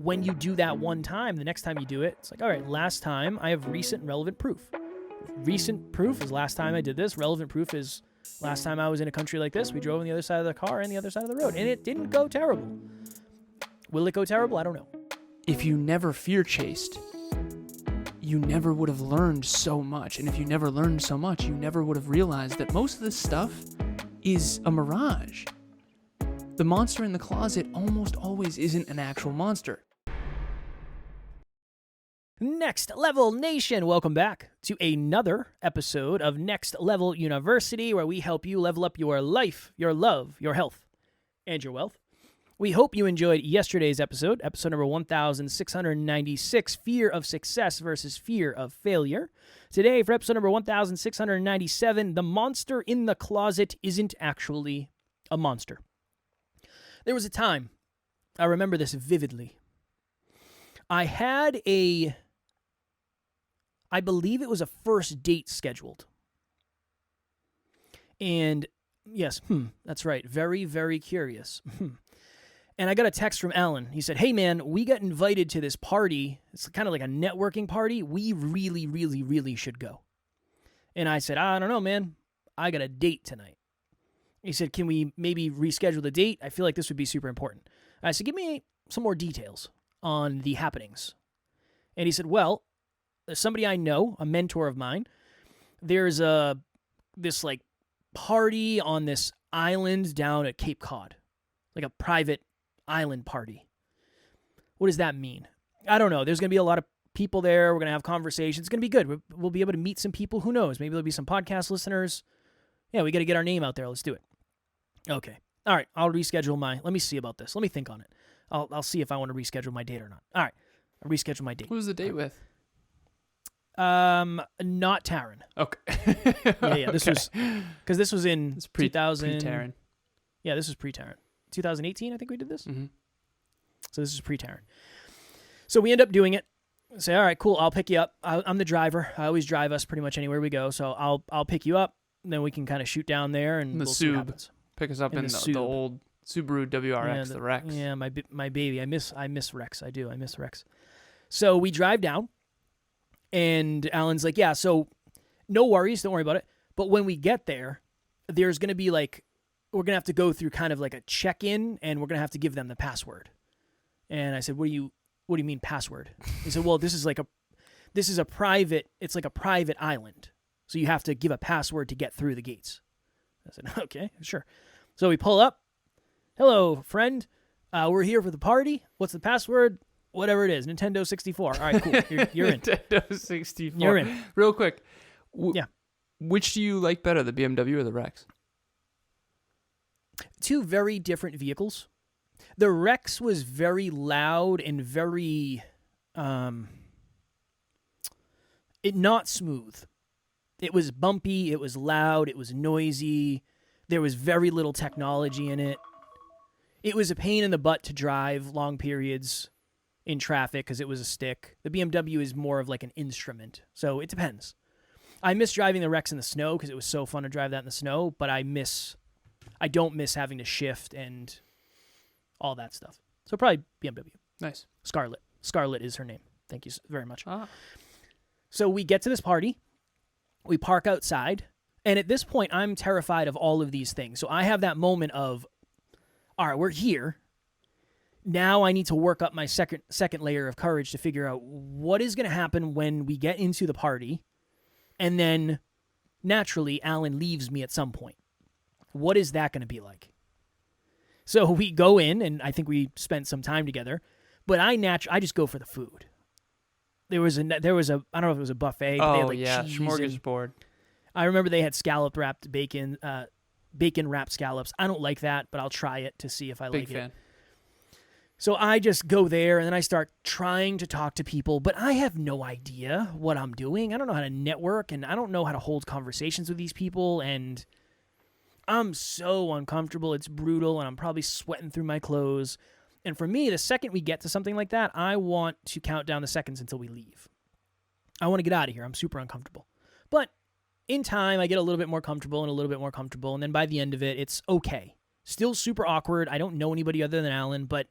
when you do that one time, the next time you do it, it's like, all right, last time I have recent and relevant proof. Recent proof is last time I did this. Relevant proof is last time I was in a country like this. We drove on the other side of the car and the other side of the road, and it didn't go terrible. Will it go terrible? I don't know. If you never fear chased, you never would have learned so much. And if you never learned so much, you never would have realized that most of this stuff is a mirage. The monster in the closet almost always isn't an actual monster. Next Level Nation, welcome back to another episode of Next Level University, where we help you level up your life, your love, your health, and your wealth. We hope you enjoyed yesterday's episode number 1696, Fear of Success versus Fear of Failure. Today, for episode number 1697, the monster in the closet isn't actually a monster. There was a time, I remember this vividly, I had I believe it was a first date scheduled. And yes, that's right, very, very curious. And I got a text from Alan. He said, hey man, we got invited to this party. It's kind of like a networking party. We really, really, really should go. And I said, I don't know, man. I got a date tonight. He said, can we maybe reschedule the date? I feel like this would be super important. I said, give me some more details on the happenings. And he said, well, there's somebody I know, a mentor of mine. There's this like party on this island down at Cape Cod, like a private island party. What does that mean? I don't know. There's going to be a lot of people there. We're going to have conversations. It's going to be good. We'll be able to meet some people. Who knows? Maybe there'll be some podcast listeners. Yeah, we got to get our name out there. Let's do it. Okay. All right. I'll reschedule let me see about this. Let me think on it. I'll see if I want to reschedule my date or not. All right. I'll reschedule my date. Who was the date with? Not Taryn. Okay. Yeah. This was, because this was in 2000. Pre-Taryn. Yeah, this was pre-Taryn. 2018, I think we did this. Mm-hmm. So this is pre-Taryn. So we end up doing it. Say, all right, cool. I'll pick you up. I'm the driver. I always drive us pretty much anywhere we go. So I'll pick you up. Then we can kind of shoot down there and we'll see what happens. Pick us up in the old Subaru WRX, the Rex. Yeah, my baby. I miss Rex. I do. I miss Rex. So we drive down, and Alan's like, yeah, so no worries. Don't worry about it. But when we get there, there's going to be like, we're going to have to go through kind of like a check-in, and we're going to have to give them the password. And I said, what do you mean password? He said, well, it's like a private island. So you have to give a password to get through the gates. I said, okay, sure. So we pull up. Hello, friend. We're here for the party. What's the password? Whatever it is. Nintendo 64. All right, cool. You're in. Nintendo 64. You're in. Real quick. Yeah. Which do you like better, the BMW or the Rex? Two very different vehicles. The Rex was very loud and very, not smooth. It was bumpy, it was loud, it was noisy. There was very little technology in it. It was a pain in the butt to drive long periods in traffic because it was a stick. The BMW is more of like an instrument, so it depends. I miss driving the Rex in the snow because it was so fun to drive that in the snow, but I don't miss having to shift and all that stuff. So probably BMW. Nice. Scarlett. Scarlett is her name. Thank you very much. Ah. So we get to this party. We park outside. And at this point, I'm terrified of all of these things. So I have that moment of, all right, we're here. Now I need to work up my second layer of courage to figure out what is going to happen when we get into the party. And then, naturally, Alan leaves me at some point. What is that going to be like? So we go in, and I think we spent some time together. But I just go for the food. There was a I don't know if it was a buffet. But they had like cheese smorgasbord. I remember they had scallop wrapped bacon wrapped scallops. I don't like that, but I'll try it to see if I like it. Big fan. So I just go there, and then I start trying to talk to people, but I have no idea what I'm doing. I don't know how to network, and I don't know how to hold conversations with these people, and I'm so uncomfortable. It's brutal, and I'm probably sweating through my clothes. And for me, the second we get to something like that, I want to count down the seconds until we leave. I want to get out of here. I'm super uncomfortable. But in time, I get a little bit more comfortable and a little bit more comfortable, and then by the end of it, it's okay. Still super awkward. I don't know anybody other than Alan, but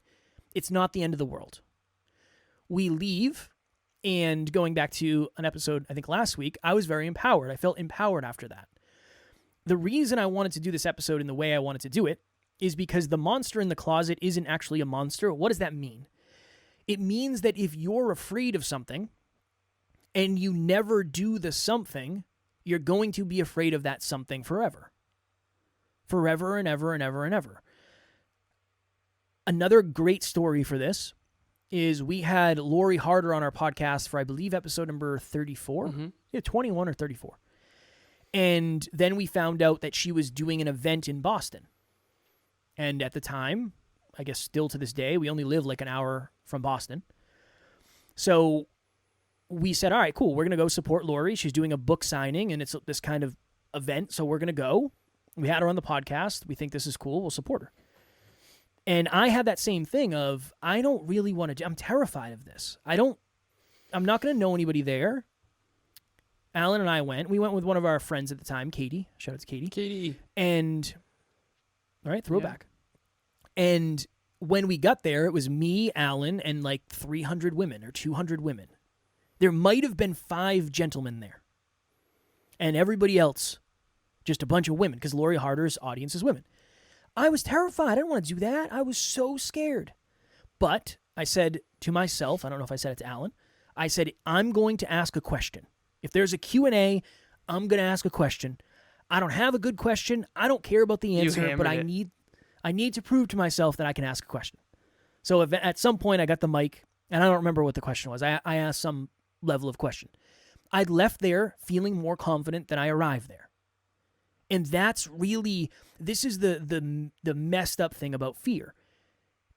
it's not the end of the world. we leave, and going back to an episode, I think last week, I was very empowered. I felt empowered after that. The reason I wanted to do this episode in the way I wanted to do it is because the monster in the closet isn't actually a monster. What does that mean? It means that if you're afraid of something and you never do the something, you're going to be afraid of that something forever. Forever and ever and ever and ever. Another great story for this is we had Lori Harder on our podcast for, I believe, episode number 34. Mm-hmm. Yeah, 21 or 34. And then we found out that she was doing an event in Boston. And at the time, I guess still to this day, we only live like an hour from Boston. So we said, all right, cool. We're going to go support Lori. She's doing a book signing, and it's this kind of event. So we're going to go. We had her on the podcast. We think this is cool. We'll support her. And I had that same thing of, I don't really want to do, I'm terrified of this. I'm not going to know anybody there. Alan and I went. We went with one of our friends at the time, Katie. Shout out to Katie. Katie. And, all right, throwback. Yeah. And when we got there, it was me, Alan, and like 300 women or 200 women. There might have been 5 gentlemen there. And everybody else, just a bunch of women, because Lori Harder's audience is women. I was terrified. I didn't want to do that. I was so scared. But I said to myself, I don't know if I said it to Alan, I said, I'm going to ask a question. If there's a Q&A, I'm going to ask a question. I don't have a good question. I don't care about the answer, but I need to prove to myself that I can ask a question. So if at some point I got the mic, and I don't remember what the question was. I asked some level of question. I left there feeling more confident than I arrived there. And that's really, this is the messed up thing about fear.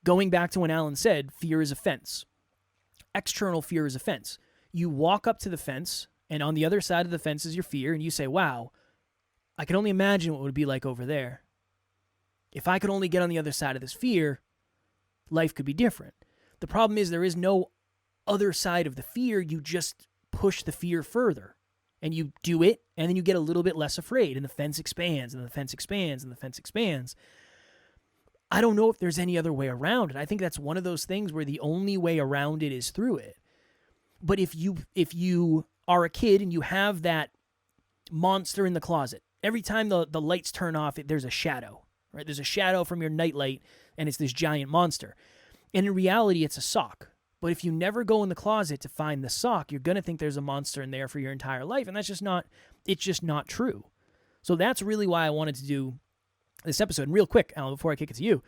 Going back to when Alan said, fear is a fence. External fear is a fence. You walk up to the fence, and on the other side of the fence is your fear, and you say, wow, I can only imagine what it would be like over there. If I could only get on the other side of this fear, life could be different. The problem is there is no other side of the fear. You just push the fear further, and you do it, and then you get a little bit less afraid, and the fence expands, and the fence expands, and the fence expands. I don't know if there's any other way around it. I think that's one of those things where the only way around it is through it. But if you are a kid and you have that monster in the closet, every time the lights turn off, there's a shadow, right? There's a shadow from your nightlight, and it's this giant monster. And in reality, it's a sock. But if you never go in the closet to find the sock, you're going to think there's a monster in there for your entire life, and it's just not true. So that's really why I wanted to do this episode. And real quick, Alan, before I kick it to you,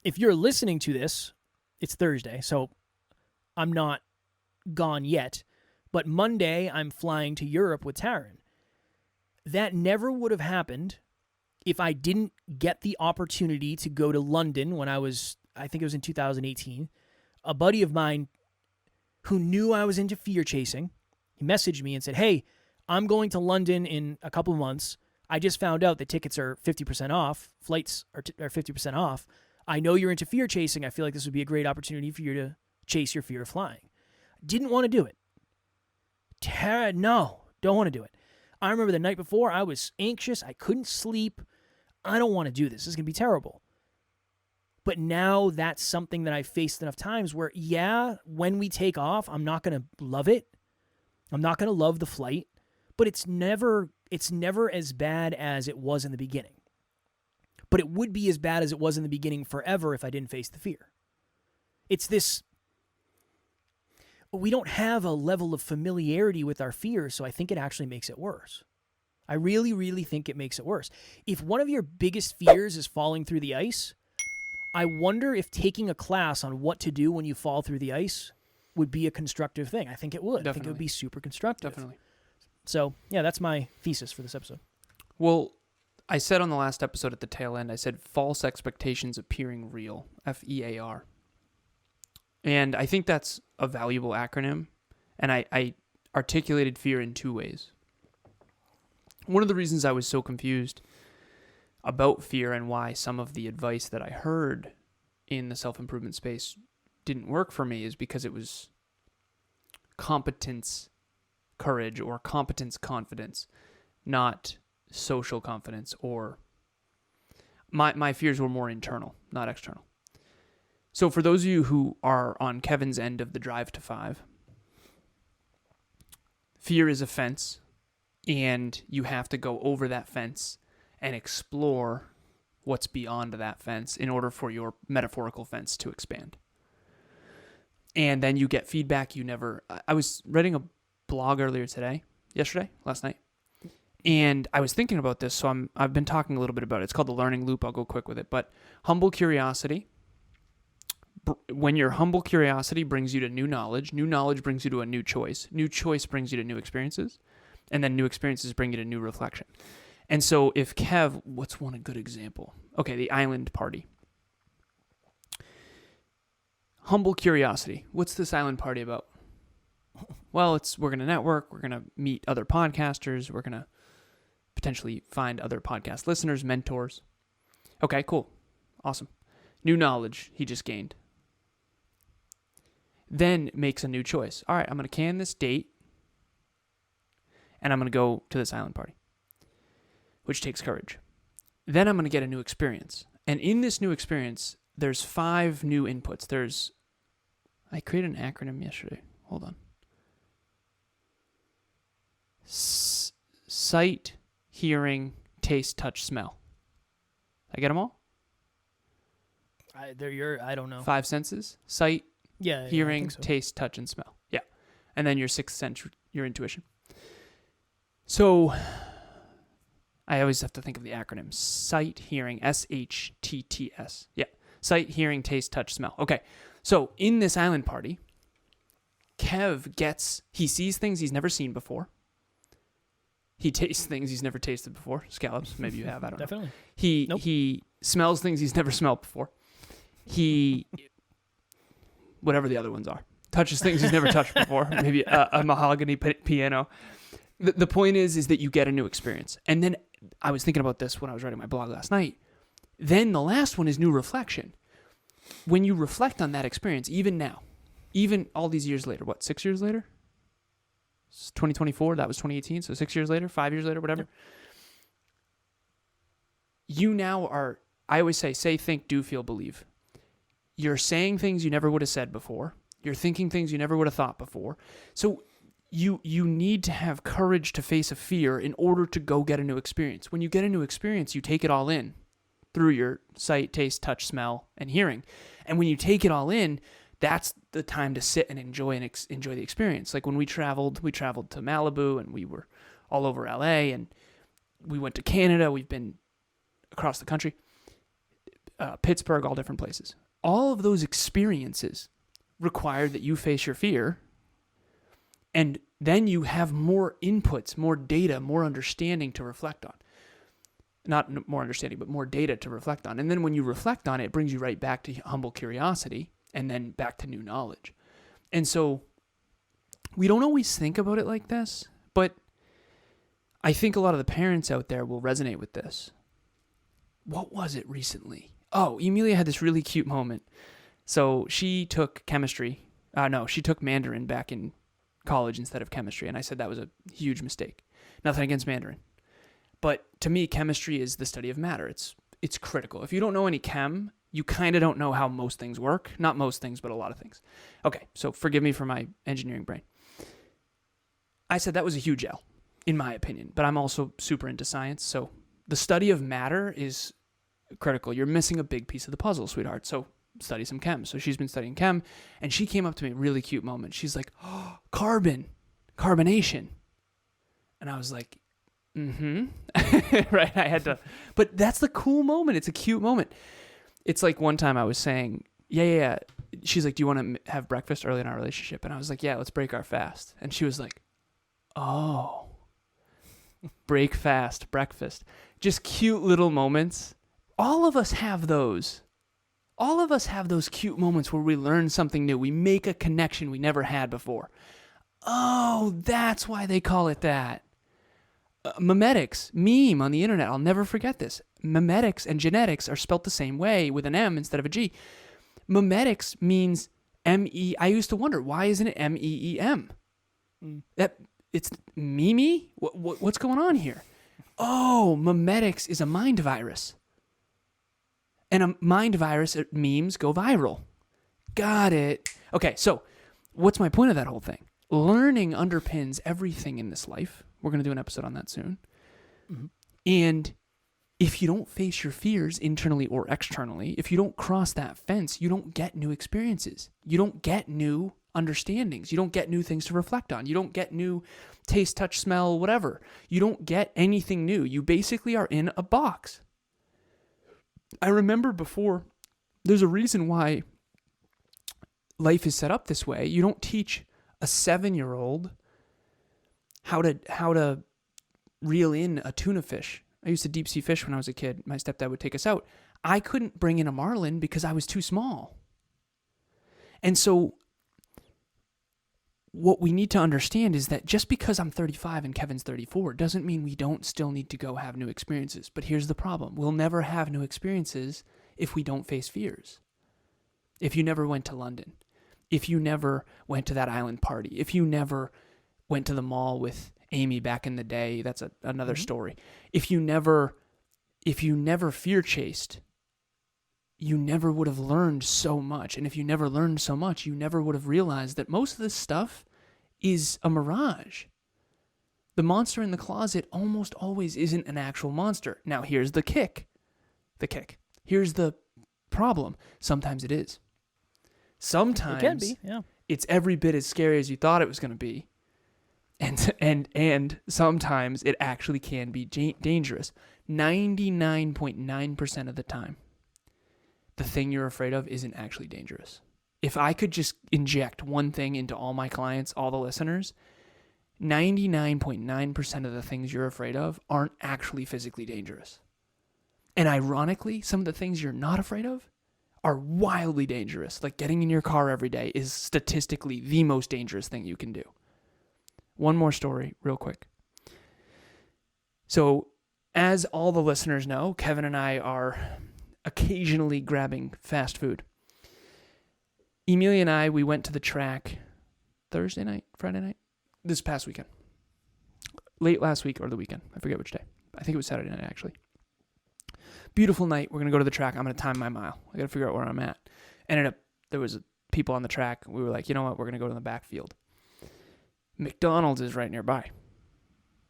if you're listening to this, it's Thursday, so I'm not gone yet, but Monday I'm flying to Europe with Taryn. That never would have happened if I didn't get the opportunity to go to London when I think it was in 2018. A buddy of mine who knew I was into fear chasing, he messaged me and said, hey, I'm going to London in a couple of months. I just found out that tickets are 50% off. Flights are 50% off. I know you're into fear chasing. I feel like this would be a great opportunity for you to chase your fear of flying. Didn't want to do it. No, don't want to do it. I remember the night before, I was anxious. I couldn't sleep. I don't want to do this. This is going to be terrible. But now that's something that I've faced enough times where, yeah, when we take off, I'm not going to love it. I'm not going to love the flight. But it's never as bad as it was in the beginning. But it would be as bad as it was in the beginning forever if I didn't face the fear. It's this, we don't have a level of familiarity with our fears, so I think it actually makes it worse. I really, really think it makes it worse. If one of your biggest fears is falling through the ice, I wonder if taking a class on what to do when you fall through the ice would be a constructive thing. I think it would. Definitely. I think it would be super constructive. Definitely. So, yeah, that's my thesis for this episode. Well, I said on the last episode at the tail end, I said false expectations appearing real, FEAR. And I think that's a valuable acronym. And I articulated fear in 2 ways. One of the reasons I was so confused about fear and why some of the advice that I heard in the self-improvement space didn't work for me is because it was competence courage or competence confidence, not social confidence, or my fears were more internal, not external. So for those of you who are on Kevin's end of the drive to 5, fear is a fence, and you have to go over that fence and explore what's beyond that fence in order for your metaphorical fence to expand. And then you get feedback I was writing a blog last night, and I was thinking about this, so I've been talking a little bit about it. It's called the learning loop. I'll go quick with it. But humble curiosity, when your humble curiosity brings you to new knowledge brings you to a new choice brings you to new experiences, and then new experiences bring you to new reflection. And so if Kev, what's one a good example? Okay, the island party. Humble curiosity. What's this island party about? Well, we're going to network, we're going to meet other podcasters, we're going to potentially find other podcast listeners, mentors. Okay, cool. Awesome. New knowledge he just gained. Then makes a new choice. All right, I'm going to can this date, and I'm going to go to this island party, which takes courage. Then I'm going to get a new experience. And in this new experience, there's 5 new inputs. I created an acronym yesterday. Hold on. Sight, hearing, taste, touch, smell. Did I get them all? I don't know. 5 senses. Sight, hearing, so. taste, touch, and smell. Yeah. And then your 6th sense, your intuition. So I always have to think of the acronym. Sight, hearing, SHTTS. Yeah. Sight, hearing, taste, touch, smell. Okay. So in this island party, Kev he sees things he's never seen before. He tastes things he's never tasted before. Scallops, maybe you have, I don't know. Definitely. He smells things he's never smelled before. He, whatever the other ones are, touches things he's never touched before. Maybe a mahogany piano. The point is that you get a new experience. And then I was thinking about this when I was writing my blog last night. Then the last one is new reflection. When you reflect on that experience, even now, even all these years later, 6 years later? It's 2024, that was 2018, so 6 years later, 5 years later, whatever. Yeah. You now are, I always say, think, do, feel, believe. You're saying things you never would have said before. You're thinking things you never would have thought before. So you need to have courage to face a fear in order to go get a new experience. When you get a new experience, you take it all in through your sight, taste, touch, smell, and hearing. And when you take it all in, that's the time to sit and enjoy the experience. Like when we traveled to Malibu, and we were all over LA, and we went to Canada. We've been across the country, Pittsburgh, all different places. All of those experiences require that you face your fear, and then you have more inputs, more data, more understanding to reflect on. Not more understanding, but more data to reflect on. And then when you reflect on it, it brings you right back to humble curiosity, and then back to new knowledge. And so we don't always think about it like this, but I think a lot of the parents out there will resonate with this. What was it recently? Oh, Emilia had this really cute moment. So she took chemistry. She took Mandarin back in college instead of chemistry. And I said that was a huge mistake. Nothing against Mandarin. But to me, chemistry is the study of matter. It's critical. If you don't know any chem, you kind of don't know how most things work. Not most things, but a lot of things. Okay, so forgive me for my engineering brain. I said that was a huge L, in my opinion, but I'm also super into science, so the study of matter is critical. You're missing a big piece of the puzzle, sweetheart, so study some chem. So she's been studying chem, and she came up to me, a really cute moment. She's like, oh, carbonation. And I was like, right, I had to, but that's the cool moment. It's a cute moment. It's like one time I was saying, yeah. She's like, do you want to have breakfast early in our relationship? And I was like, yeah, let's break our fast. And she was like, oh, break fast, breakfast. Just cute little moments. All of us have those. All of us have those cute moments where we learn something new. We make a connection we never had before. Oh, that's why they call it that. Memetics, meme on the internet. I'll never forget this. Memetics and genetics are spelt the same way with an M instead of a G. Memetics means M-E. I used to wonder, why isn't it M-E-E-M? That it's Mimi? What's going on here? Oh, memetics is a mind virus. And a mind virus, memes go viral. Got it. Okay, so what's my point of that whole thing? Learning underpins everything in this life. We're going to do an episode on that soon. Mm-hmm. And if you don't face your fears internally or externally, if you don't cross that fence, you don't get new experiences. You don't get new understandings. You don't get new things to reflect on. You don't get new taste, touch, smell, whatever. You don't get anything new. You basically are in a box. I remember before, there's a reason why life is set up this way. You don't teach a 7-year-old how to reel in a tuna fish. I used to deep sea fish when I was a kid. My stepdad would take us out. I couldn't bring in a marlin because I was too small. And so what we need to understand is that just because I'm 35 and Kevin's 34 doesn't mean we don't still need to go have new experiences. But here's the problem. We'll never have new experiences if we don't face fears. If you never went to London, if you never went to that island party, if you never went to the mall with Amy back in the day, that's another story. If you never fear chased, you never would have learned so much. And if you never learned so much, you never would have realized that most of this stuff is a mirage. The monster in the closet almost always isn't an actual monster. Now, here's the kick. Here's the problem. Sometimes it is. Sometimes it can be, yeah. It's every bit as scary as you thought it was going to be. And sometimes it actually can be dangerous. 99.9% of the time, the thing you're afraid of isn't actually dangerous. If I could just inject one thing into all my clients, all the listeners, 99.9% of the things you're afraid of aren't actually physically dangerous. And ironically, some of the things you're not afraid of are wildly dangerous. Like getting in your car every day is statistically the most dangerous thing you can do. One more story real quick. So, as all the listeners know, Kevin and I are occasionally grabbing fast food. Emilia and I, we went to the track Thursday night, Friday night, this past weekend. Late last week or the weekend. I forget which day. I think it was Saturday night, actually. Beautiful night. We're going to go to the track. I'm going to time my mile. I got to figure out where I'm at. Ended up, there was people on the track. We were like, you know what? We're going to go to the backfield. McDonald's is right nearby.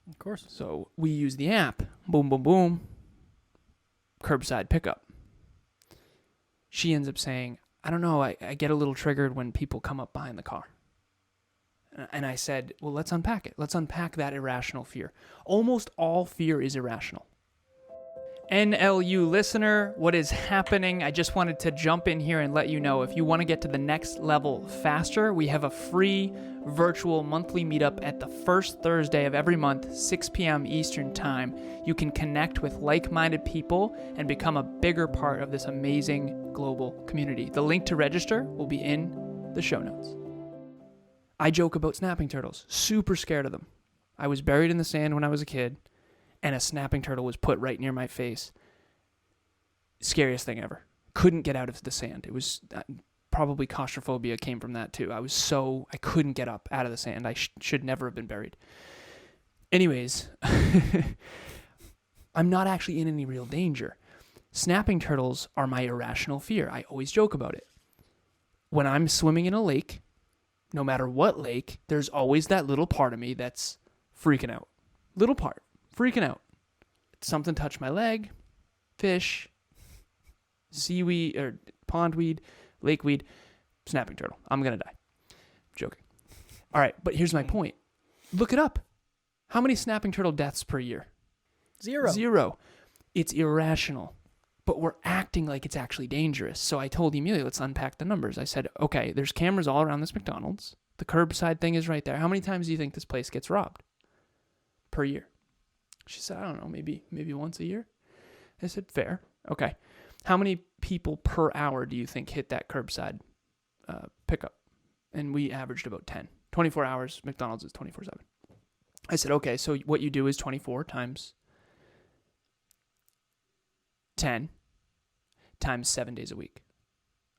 Of course. So we use the app. Boom, boom, boom. Curbside pickup. She ends up saying, I don't know, I get a little triggered when people come up behind the car. And I said, well, let's unpack it. Let's unpack that irrational fear. Almost all fear is irrational. NLU listener, what is happening? I just wanted to jump in here and let you know if you want to get to the next level faster, we have a free virtual monthly meetup at the first Thursday of every month, 6 p.m. Eastern Time. You can connect with like-minded people and become a bigger part of this amazing global community. The link to register will be in the show notes. I joke about snapping turtles. Super scared of them. I was buried in the sand when I was a kid, and a snapping turtle was put right near my face. Scariest thing ever. Couldn't get out of the sand. It was probably claustrophobia came from that too. I couldn't get up out of the sand. I should never have been buried. Anyways, I'm not actually in any real danger. Snapping turtles are my irrational fear. I always joke about it. When I'm swimming in a lake, no matter what lake, there's always that little part of me that's freaking out. Little part. Freaking out. Something touched my leg, fish, seaweed, or pondweed, lakeweed, snapping turtle. I'm going to die. Joking. All right, but here's my point. Look it up. How many snapping turtle deaths per year? Zero. It's irrational, but we're acting like it's actually dangerous. So I told Emilia, let's unpack the numbers. I said, okay, there's cameras all around this McDonald's. The curbside thing is right there. How many times do you think this place gets robbed per year? She said, I don't know, maybe once a year. I said, fair. Okay. How many people per hour do you think hit that curbside pickup? And we averaged about 10. 24 hours, McDonald's is 24/7. I said, okay, so what you do is 24 times 10 times 7 days a week.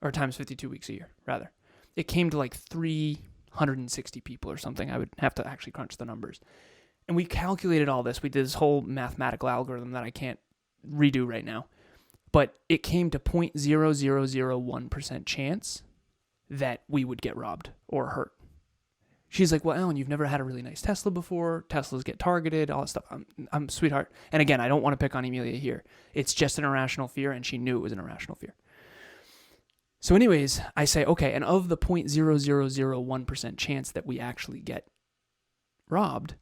Or times 52 weeks a year, rather. It came to like 360 people or something. I would have to actually crunch the numbers. And we calculated all this. We did this whole mathematical algorithm that I can't redo right now. But it came to 0.0001% chance that we would get robbed or hurt. She's like, well, Alan, you've never had a really nice Tesla before. Teslas get targeted, all that stuff. I'm sweetheart. And again, I don't want to pick on Emilia here. It's just an irrational fear, and she knew it was an irrational fear. So anyways, I say, okay, and of the 0.0001% chance that we actually get robbed,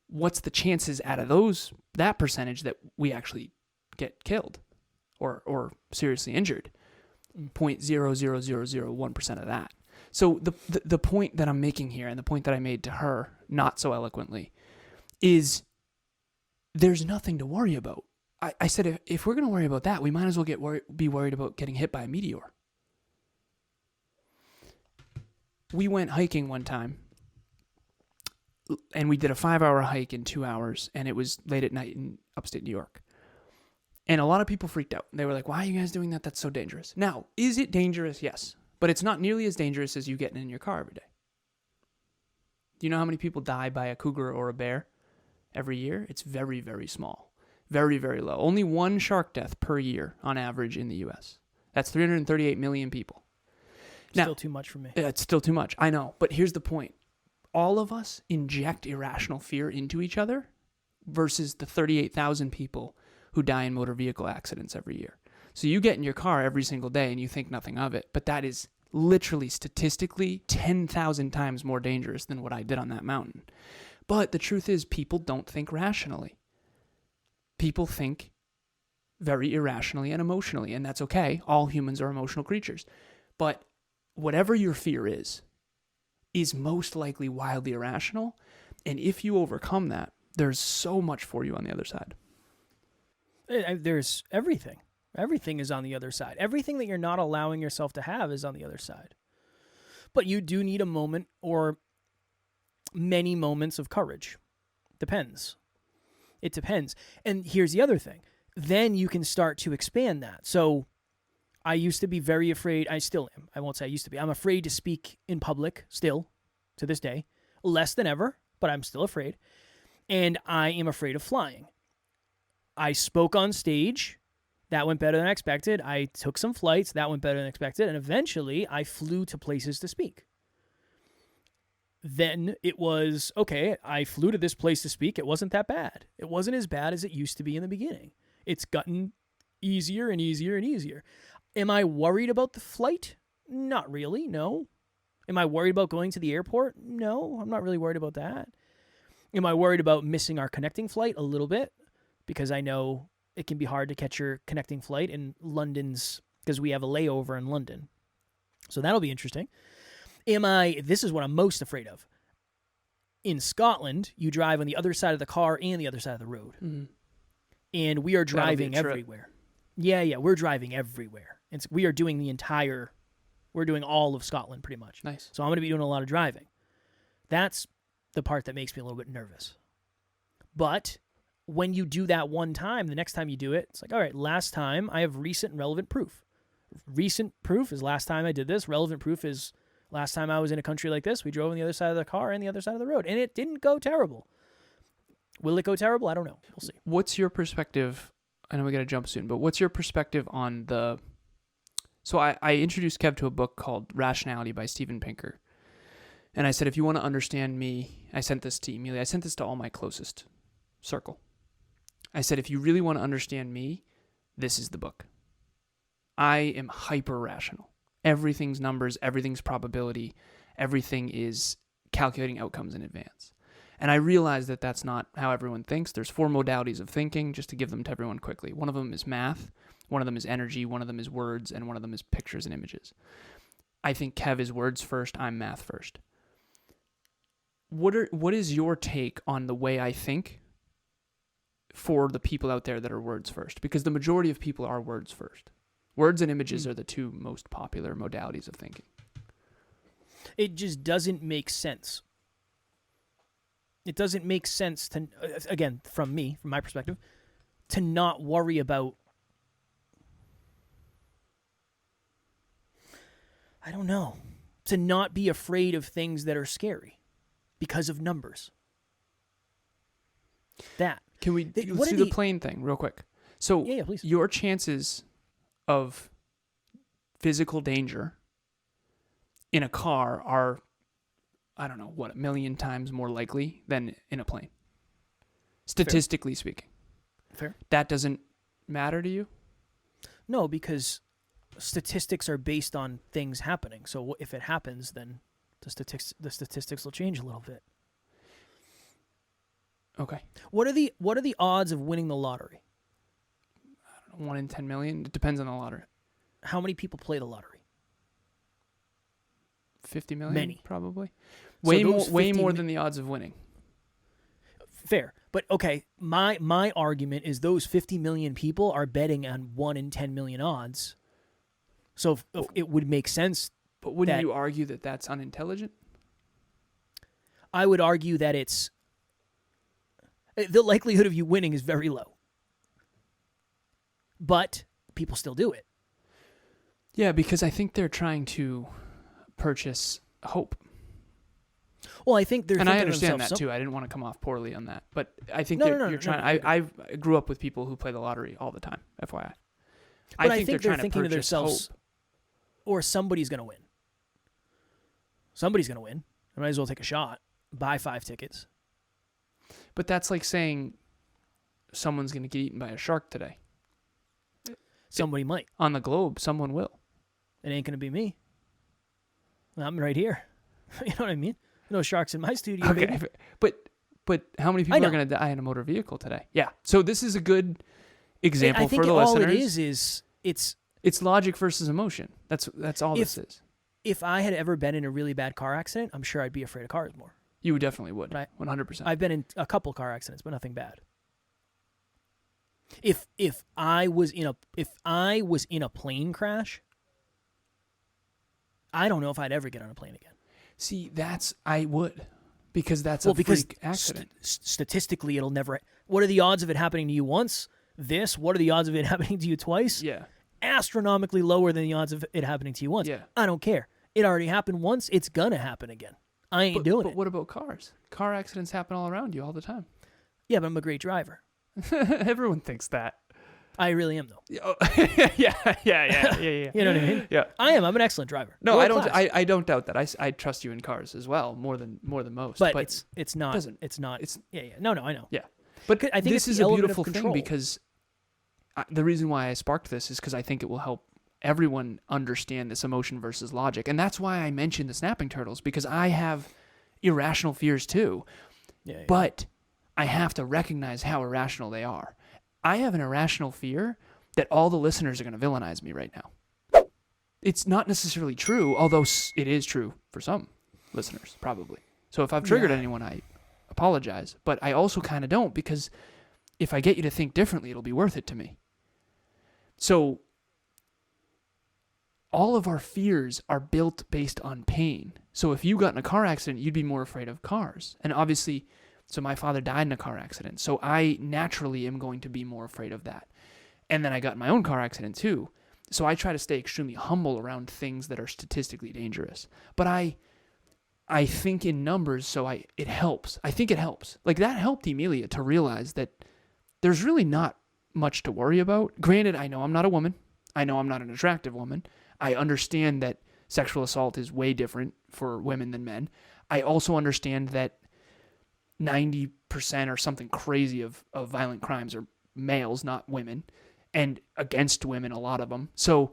what's the chances out of that percentage that we actually get killed or seriously injured? 0.00001% of that. So the point that I'm making here, and the point that I made to her, not so eloquently, is there's nothing to worry about. I said, if we're going to worry about that, we might as well be worried about getting hit by a meteor. We went hiking one time, and we did a 5-hour hike in 2 hours, and it was late at night in upstate New York. And a lot of people freaked out. They were like, why are you guys doing that? That's so dangerous. Now, is it dangerous? Yes. But it's not nearly as dangerous as you getting in your car every day. Do you know how many people die by a cougar or a bear every year? It's very, very small. Very, very low. Only one shark death per year on average in the U.S. That's 338 million people. Still too much for me. It's still too much. I know. But here's the point. All of us inject irrational fear into each other versus the 38,000 people who die in motor vehicle accidents every year. So you get in your car every single day and you think nothing of it, but that is literally statistically 10,000 times more dangerous than what I did on that mountain. But the truth is, people don't think rationally. People think very irrationally and emotionally, and that's okay. All humans are emotional creatures. But whatever your fear is most likely wildly irrational, and if you overcome that, there's so much for you on the other side. There's everything. Everything is on the other side. Everything that you're not allowing yourself to have is on the other side. But you do need a moment or many moments of courage. Depends. It depends. And here's the other thing. Then you can start to expand that. So I used to be very afraid. I still am. I won't say I used to be. I'm afraid to speak in public still to this day. Less than ever, but I'm still afraid. And I am afraid of flying. I spoke on stage. That went better than I expected. I took some flights. That went better than expected. And eventually, I flew to places to speak. Then it was, okay, I flew to this place to speak. It wasn't that bad. It wasn't as bad as it used to be in the beginning. It's gotten easier and easier and easier. Am I worried about the flight? Not really, no. Am I worried about going to the airport? No, I'm not really worried about that. Am I worried about missing our connecting flight? A little bit, because I know it can be hard to catch your connecting flight in London's, because we have a layover in London. So that'll be interesting. This is what I'm most afraid of. In Scotland, you drive on the other side of the car and the other side of the road. Mm-hmm. And we are driving everywhere. Yeah, we're driving everywhere. We are doing we're doing all of Scotland pretty much. Nice. So I'm going to be doing a lot of driving. That's the part that makes me a little bit nervous. But when you do that one time, the next time you do it, it's like, all right, last time I have recent and relevant proof. Recent proof is last time I did this. Relevant proof is last time I was in a country like this. We drove on the other side of the car and the other side of the road, and it didn't go terrible. Will it go terrible? I don't know. We'll see. What's your perspective? I know we got to jump soon, but what's your perspective on the... So I introduced Kev to a book called Rationality by Steven Pinker. And I said, if you want to understand me, I sent this to Emilia. I sent this to all my closest circle. I said, if you really want to understand me, this is the book. I am hyper rational. Everything's numbers, everything's probability, everything is calculating outcomes in advance. And I realize that that's not how everyone thinks. There's 4 modalities of thinking, just to give them to everyone quickly. One of them is math, one of them is energy, one of them is words, and one of them is pictures and images. I think Kev is words first, I'm math first. What is your take on the way I think for the people out there that are words first? Because the majority of people are words first. Words and images are the 2 most popular modalities of thinking. It just doesn't make sense. It doesn't make sense to, again, from my perspective, to not worry about, I don't know, to not be afraid of things that are scary because of numbers. That. Can we let's do the plane thing real quick? So yeah, please. Your chances of physical danger in a car are, I don't know, what, 1 million times more likely than in a plane. Statistically speaking. Fair. That doesn't matter to you? No, because statistics are based on things happening. So if it happens, then the statistics will change a little bit. Okay. What are the odds of winning the lottery? I don't know, 1 in 10 million. It depends on the lottery. How many people play the lottery? 50 million? Many. Probably. So Way more than the odds of winning. Fair. But okay, my argument is those 50 million people are betting on 1 in 10 million odds. So if it would make sense. But wouldn't you argue that that's unintelligent? I would argue that it's the likelihood of you winning is very low. But people still do it. Yeah, because I think they're trying to purchase hope. Well, I think they're and thinking I understand to that too. I didn't want to come off poorly on that, but I think you're trying. I grew up with people who play the lottery all the time. FYI, but I think they're trying thinking to to themselves, hope. Or somebody's going to win. Somebody's going to win. I might as well take a shot. Buy 5 tickets. But that's like saying someone's going to get eaten by a shark today. Somebody might. On the globe, someone will. It ain't going to be me. I'm right here. You know what I mean? No sharks in my studio. Okay, baby. but how many people are going to die in a motor vehicle today? Yeah. So this is a good example for the listeners. I think all it is it's logic versus emotion. That's all this is. If I had ever been in a really bad car accident, I'm sure I'd be afraid of cars more. You definitely would. Right? 100%. I've been in a couple car accidents, but nothing bad. If I was in a plane crash, I don't know if I'd ever get on a plane again. See, I would, because that's a freak accident. Statistically, it'll never. What are the odds of it happening to you once? What are the odds of it happening to you twice? Yeah. Astronomically lower than the odds of it happening to you once. Yeah. I don't care. It already happened once. It's gonna happen again. I ain't doing it. But what about cars? Car accidents happen all around you all the time. Yeah, but I'm a great driver. Everyone thinks that. I really am, though. Yeah. You know what I mean? Yeah. I am. I'm an excellent driver. No, World I don't. class. I don't doubt that. I trust you in cars as well, more than most. But it's not. doesn't. It's not. No, I know. Yeah. But I think this is a beautiful thing because the reason why I sparked this is because I think it will help everyone understand this emotion versus logic, and that's why I mentioned the snapping turtles, because I have irrational fears too. Yeah. But I have to recognize how irrational they are. I have an irrational fear that all the listeners are going to villainize me right now. It's not necessarily true, although it is true for some listeners, probably. So if I've triggered anyone, I apologize. But I also kind of don't, because if I get you to think differently, it'll be worth it to me. So all of our fears are built based on pain. So if you got in a car accident, you'd be more afraid of cars. And obviously, so my father died in a car accident. So I naturally am going to be more afraid of that. And then I got in my own car accident too. So I try to stay extremely humble around things that are statistically dangerous. But I think in numbers, so it helps. I think it helps. Like that helped Emilia to realize that there's really not much to worry about. Granted, I know I'm not a woman. I know I'm not an attractive woman. I understand that sexual assault is way different for women than men. I also understand that 90% or something crazy of violent crimes are males, not women, and against women, a lot of them. So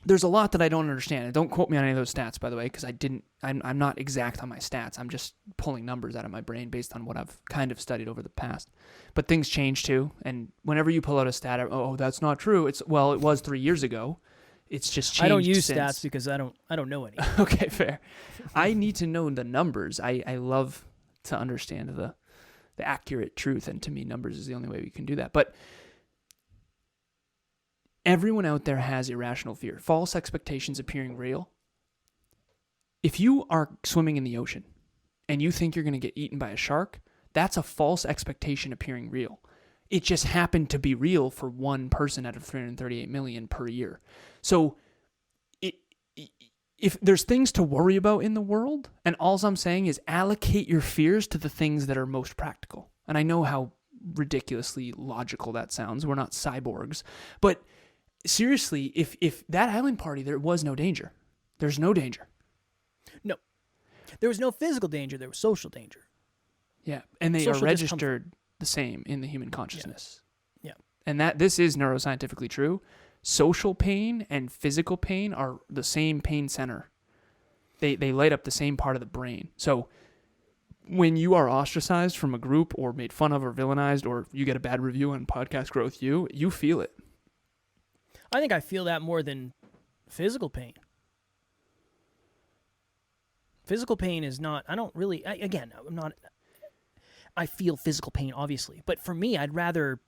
there's a lot that I don't understand. And don't quote me on any of those stats, by the way, because I'm not exact on my stats. I'm just pulling numbers out of my brain based on what I've kind of studied over the past. But things change too. And whenever you pull out a stat, oh, that's not true. It was 3 years ago. It's just changed. I don't use since. stats because I don't know any. Okay, fair. I need to know the numbers. I love to understand the accurate truth, and to me, numbers is the only way we can do that. But everyone out there has irrational fear, false expectations appearing real. If you are swimming in the ocean and you think you're going to get eaten by a shark, that's a false expectation appearing real. It just happened to be real for one person out of 338 million per year. So if there's things to worry about in the world, and all I'm saying is allocate your fears to the things that are most practical. And I know how ridiculously logical that sounds. We're not cyborgs. But seriously, if that island party, there was no danger. There's no danger. No. There was no physical danger. There was social danger. Yeah, and they Social are registered the same in the human consciousness. Yeah. And this is neuroscientifically true. Social pain and physical pain are the same pain center. They light up the same part of the brain. So when you are ostracized from a group or made fun of or villainized, or you get a bad review on Podcast Growth you feel it. I think I feel that more than physical pain. Physical pain is not, I don't really, I feel physical pain, obviously. But for me, I'd rather,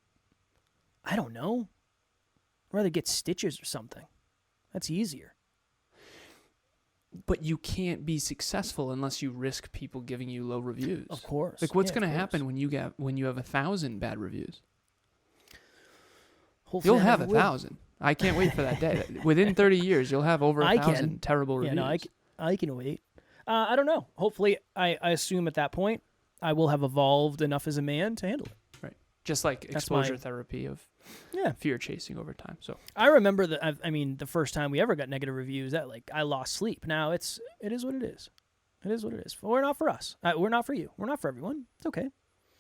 I don't know, I'd rather get stitches or something. That's easier. But you can't be successful unless you risk people giving you low reviews. Of course. Like, what's going to happen when you have 1,000 bad reviews? Hopefully You'll have 1,000. I can't wait for that day. Within 30 years, you'll have over 1,000 terrible reviews. Yeah, no, I can wait. I don't know. Hopefully, I assume at that point, I will have evolved enough as a man to handle it. Right. Just like exposure therapy of fear chasing over time. So I remember the first time we ever got negative reviews, that I lost sleep. Now it is what it is. It is what it is. We're not for us. We're not for you. We're not for everyone. It's okay.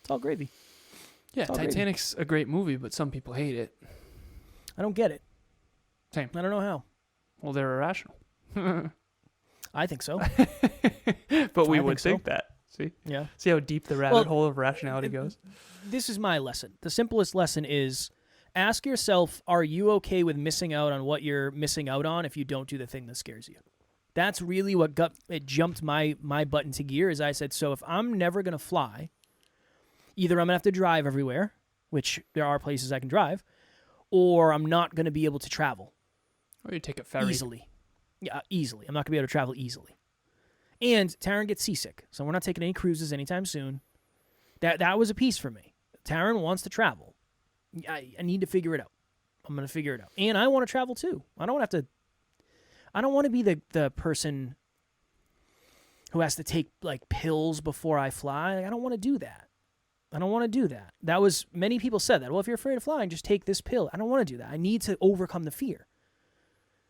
It's all gravy. Yeah, Titanic's a great movie, but some people hate it. I don't get it. Same. I don't know how. Well, they're irrational. I think so. But we would think that. See? Yeah. See how deep the rabbit hole of rationality goes? This is my lesson. The simplest lesson is ask yourself, are you okay with missing out on what you're missing out on if you don't do the thing that scares you? That's really what jumped my butt into gear, is I said, so if I'm never going to fly, either I'm going to have to drive everywhere, which there are places I can drive, or I'm not going to be able to travel. Or you take a ferry. Easily. Yeah, easily. I'm not going to be able to travel easily. And Taryn gets seasick, so we're not taking any cruises anytime soon. That was a piece for me. Taryn wants to travel. I need to figure it out. I'm going to figure it out. And I want to travel too. I don't want to be the person who has to take pills before I fly. I don't want to do that. Many people said that. Well, if you're afraid of flying, just take this pill. I don't want to do that. I need to overcome the fear.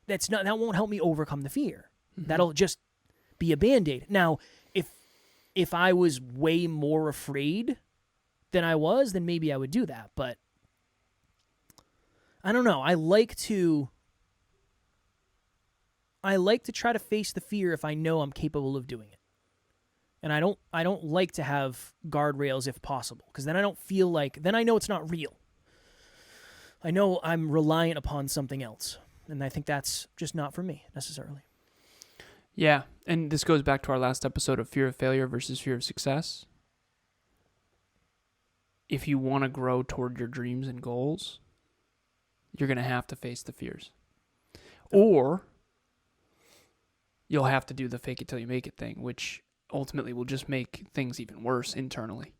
That won't help me overcome the fear. Mm-hmm. That'll just be a Band-Aid. Now, if I was way more afraid than I was, then maybe I would do that. But I don't know. I like to try to face the fear if I know I'm capable of doing it. And I don't like to have guardrails if possible, because then I don't feel then I know it's not real. I know I'm reliant upon something else. And I think that's just not for me necessarily. Yeah, and this goes back to our last episode of fear of failure versus fear of success. If you want to grow toward your dreams and goals, you're going to have to face the fears. Or you'll have to do the fake it till you make it thing, which ultimately will just make things even worse internally.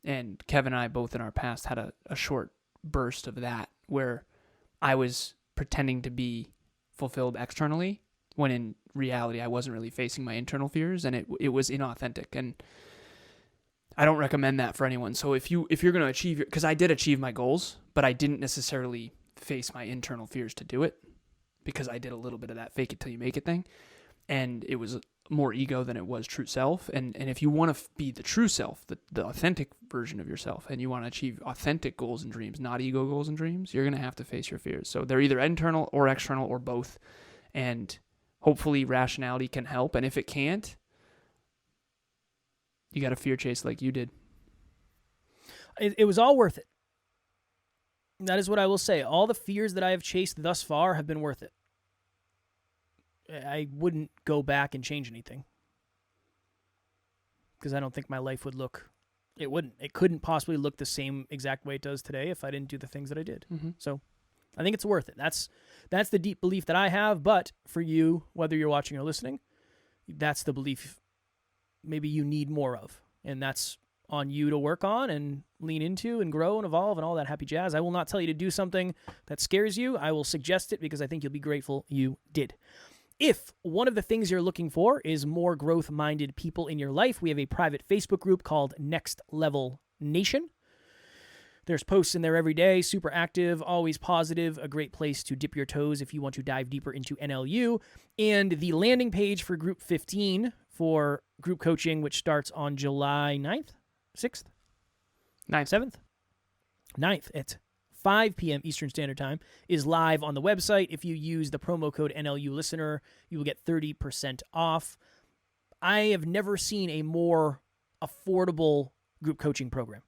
And Kevin and I both in our past had a short burst of that, where I was pretending to be fulfilled externally, when in reality I wasn't really facing my internal fears, and it was inauthentic. And I don't recommend that for anyone. So if you're going to achieve because I did achieve my goals, but I didn't necessarily face my internal fears to do it, because I did a little bit of that fake it till you make it thing, and it was more ego than it was true self. And if you want to be the true self, the authentic version of yourself, and you want to achieve authentic goals and dreams, not ego goals and dreams, you're going to have to face your fears. So they're either internal or external or both. And hopefully rationality can help. And if it can't, you got to fear chase like you did. It was all worth it. That is what I will say. All the fears that I have chased thus far have been worth it. I wouldn't go back and change anything, because I don't think my life would look. It couldn't possibly look the same exact way it does today if I didn't do the things that I did. Mm-hmm. So I think it's worth it. That's the deep belief that I have. But for you, whether you're watching or listening, that's the belief maybe you need more of. And that's on you to work on and lean into and grow and evolve and all that happy jazz. I will not tell you to do something that scares you. I will suggest it because I think you'll be grateful you did. If one of the things you're looking for is more growth-minded people in your life, we have a private Facebook group called Next Level Nation. There's posts in there every day, super active, always positive, a great place to dip your toes if you want to dive deeper into NLU. And the landing page for Group 15 for group coaching, which starts on July 9th, 6th, 7th, 9th at 5 p.m. Eastern Standard Time, is live on the website. If you use the promo code NLU Listener, you will get 30% off. I have never seen a more affordable group coaching program.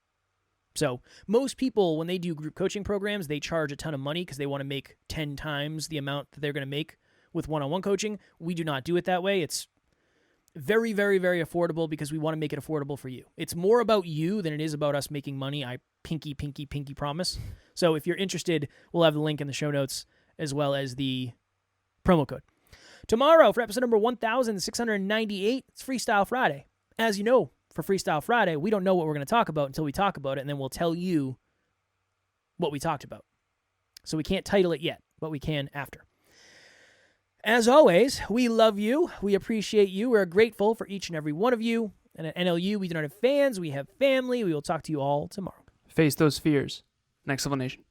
So most people, when they do group coaching programs, they charge a ton of money because they want to make 10 times the amount that they're going to make with one-on-one coaching. We do not do it that way. It's very, very, very affordable because we want to make it affordable for you. It's more about you than it is about us making money. I pinky promise. So if you're interested, we'll have the link in the show notes as well as the promo code. Tomorrow, for episode number 1698, it's Freestyle Friday. As you know, for Freestyle Friday, we don't know what we're going to talk about until we talk about it, and then we'll tell you what we talked about. So we can't title it yet, but we can after. As always, we love you. We appreciate you. We're grateful for each and every one of you. And at NLU, we do not have fans. We have family. We will talk to you all tomorrow. Face those fears. Next Level Nation.